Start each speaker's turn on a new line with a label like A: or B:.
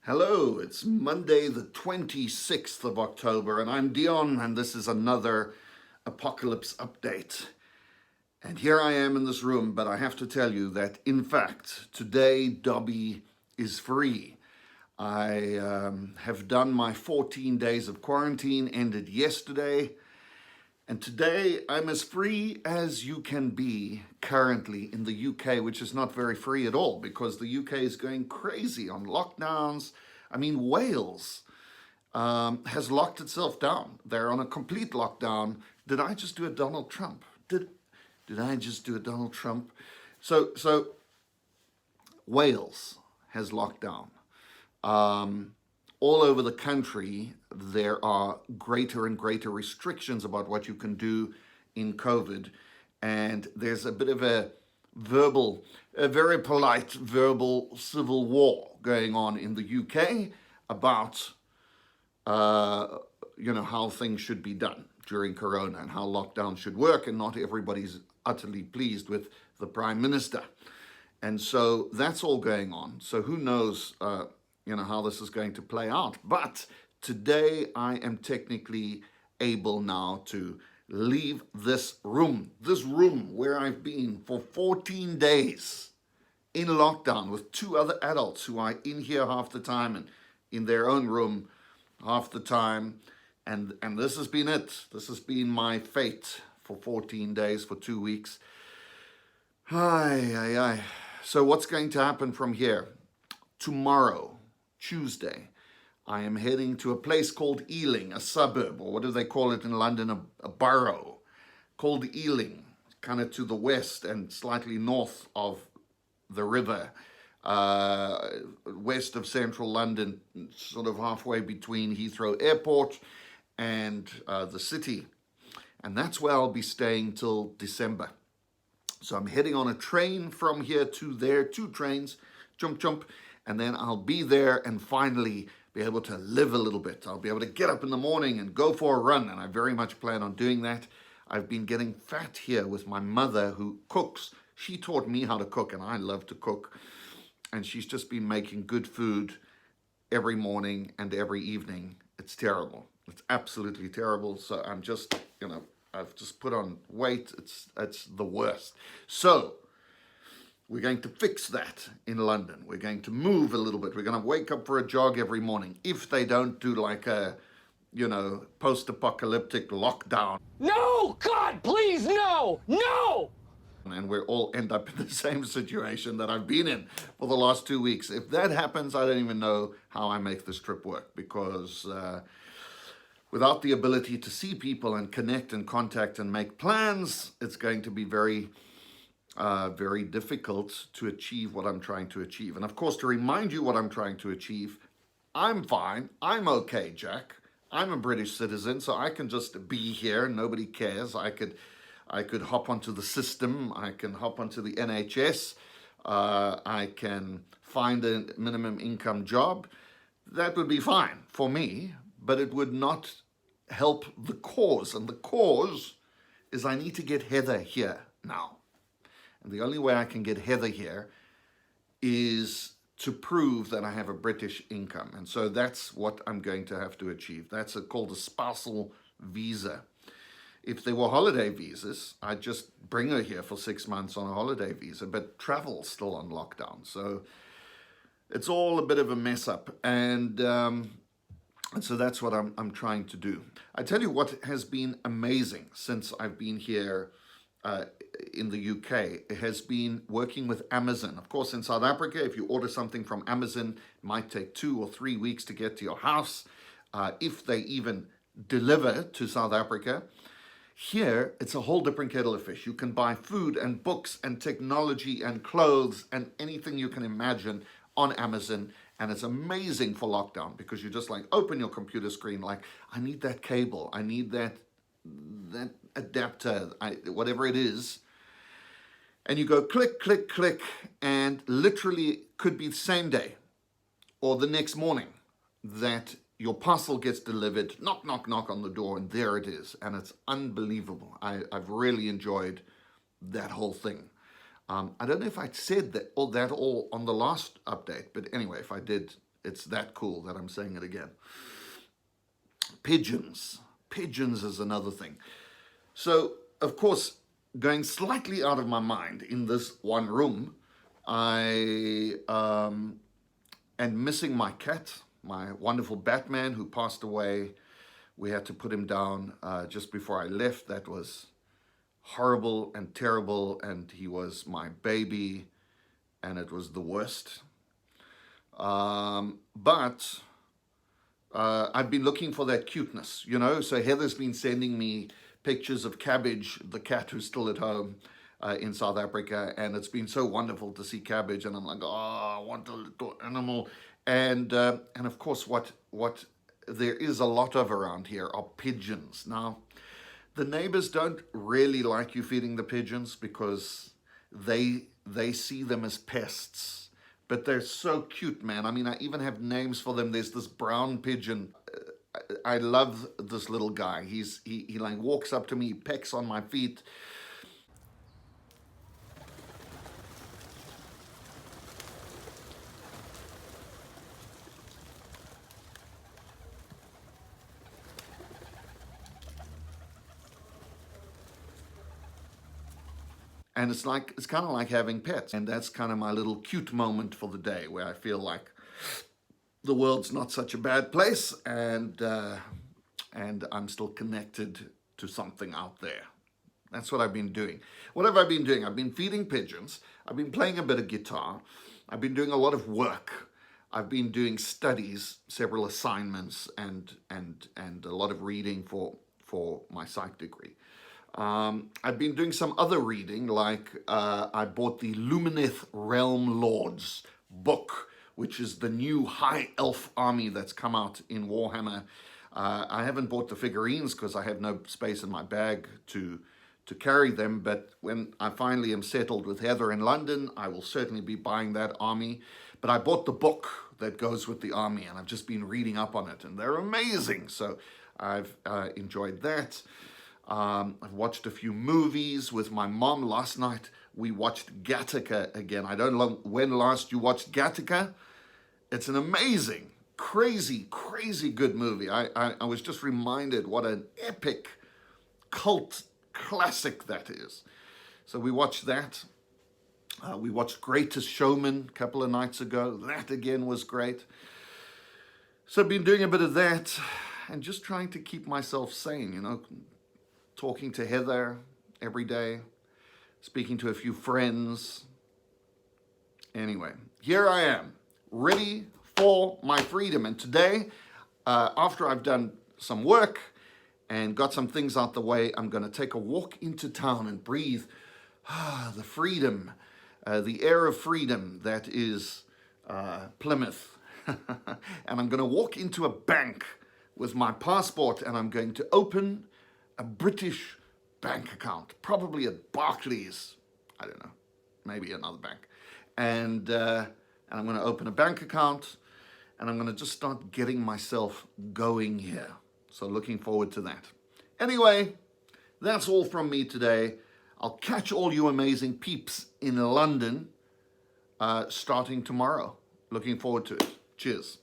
A: Hello, it's Monday the 26th of October, and I'm Deon, and this is another Apocalypse update. And here I am in this room, but I have to tell you that, in fact, today Dobby is free. I have done my 14 days of quarantine, ended yesterday, and today I'm as free as you can be currently in the UK, which is not very free at all because the UK is going crazy on lockdowns. I mean, Wales has locked itself down. They're on a complete lockdown. Did I just do a Donald Trump? Did I just do a Donald Trump? So Wales has locked down. All over the country, there are greater and greater restrictions about what you can do in COVID. And there's a bit of a very polite verbal civil war going on in the UK about, how things should be done during Corona and how lockdown should work. And not everybody's utterly pleased with the Prime Minister. And so that's all going on. So who knows, how this is going to play out. But today I am technically able now to leave this room where I've been for 14 days in lockdown with two other adults who are in here half the time and in their own room half the time. And this has been it. This has been my fate for 14 days, for 2 weeks. So what's going to happen from here? Tomorrow, Tuesday, I am heading to a place called Ealing, a suburb, or what do they call it in London, a borough called Ealing, kind of to the west and slightly north of the river, west of central London, sort of halfway between Heathrow Airport and the city. And that's where I'll be staying till December. So I'm heading on a train from here to there, 2 trains, jump, and then I'll be there and finally be able to live a little bit. I'll be able to get up in the morning and go for a run, and I very much plan on doing that. I've been getting fat here with my mother who cooks. She taught me how to cook, and I love to cook. And she's just been making good food every morning and every evening. It's terrible. It's absolutely terrible. So I'm just, I've just put on weight. It's the worst. So we're going to fix that in London. We're going to move a little bit. We're going to wake up for a jog every morning. If they don't do like a, post-apocalyptic lockdown.
B: No! God, please, no! No!
A: And we all end up in the same situation that I've been in for the last 2 weeks. If that happens, I don't even know how I make this trip work because without the ability to see people and connect and contact and make plans, it's going to be very difficult to achieve what I'm trying to achieve. And of course, to remind you what I'm trying to achieve, I'm fine. I'm okay, Jack. I'm a British citizen, so I can just be here. Nobody cares. I could hop onto the system. I can hop onto the NHS. I can find a minimum income job. That would be fine for me, but it would not help the cause. And the cause is I need to get Heather here now. And the only way I can get Heather here is to prove that I have a British income. And so that's what I'm going to have to achieve. That's called a spousal visa. If there were holiday visas, I'd just bring her here for 6 months on a holiday visa, but travel's still on lockdown. So it's all a bit of a mess up. And so that's what I'm trying to do. I tell you what has been amazing since I've been here in the UK has been working with Amazon. Of course, in South Africa, if you order something from Amazon, it might take 2 or 3 weeks to get to your house, if they even deliver to South Africa. Here, it's a whole different kettle of fish. You can buy food and books and technology and clothes and anything you can imagine on Amazon. And it's amazing for lockdown because you just open your computer screen I need that cable. I need that adapter, whatever it is. And you go click, click, click, and literally could be the same day or the next morning that your parcel gets delivered, knock, knock, knock on the door, and there it is. And it's unbelievable. I've really enjoyed that whole thing. I don't know if I said that all on the last update, but anyway, if I did, It's that cool that I'm saying it again. Pigeons. Pigeons is another thing. So, of course, going slightly out of my mind in this one room, I am missing my cat, my wonderful Batman who passed away. We had to put him down just before I left. That was horrible and terrible, and he was my baby, and it was the worst. But I've been looking for that cuteness, you know. So Heather's been sending me pictures of Cabbage, the cat who's still at home in South Africa, and it's been so wonderful to see Cabbage. And I'm like, oh, I want a little animal. And of course, what there is a lot of around here are pigeons. Now, the neighbors don't really like you feeding the pigeons because they see them as pests. But they're so cute, man. I mean, I even have names for them. There's this brown pigeon. I love this little guy. He like walks up to me, pecks on my feet. And it's kind of like having pets. And that's kind of my little cute moment for the day where I feel like the world's not such a bad place, and I'm still connected to something out there. That's what I've been doing. What have I been doing? I've been feeding pigeons. I've been playing a bit of guitar. I've been doing a lot of work. I've been doing studies, several assignments, and a lot of reading for my psych degree. I've been doing some other reading, like I bought the Lumineth Realm Lords book, which is the new high elf army that's come out in Warhammer. I haven't bought the figurines because I have no space in my bag to carry them, but when I finally am settled with Heather in London, I will certainly be buying that army. But I bought the book that goes with the army, and I've just been reading up on it, and they're amazing. So I've enjoyed that. I've watched a few movies with my mom. Last night we watched Gattaca again. I don't know when last you watched Gattaca. It's an amazing, crazy good movie. I was just reminded what an epic cult classic that is. So we watched that. We watched Greatest Showman a couple of nights ago. That again was great. So I've been doing a bit of that and just trying to keep myself sane, you know, talking to Heather every day, speaking to a few friends. Anyway, here I am, ready for my freedom. And today, after I've done some work and got some things out the way, I'm going to take a walk into town and breathe the freedom, the air of freedom that is Plymouth. And I'm going to walk into a bank with my passport, and I'm going to open a British bank account, probably at Barclays. I don't know, maybe another bank. And I'm going to open a bank account, and I'm going to just start getting myself going here. So looking forward to that. Anyway, that's all from me today. I'll catch all you amazing peeps in London starting tomorrow. Looking forward to it. Cheers.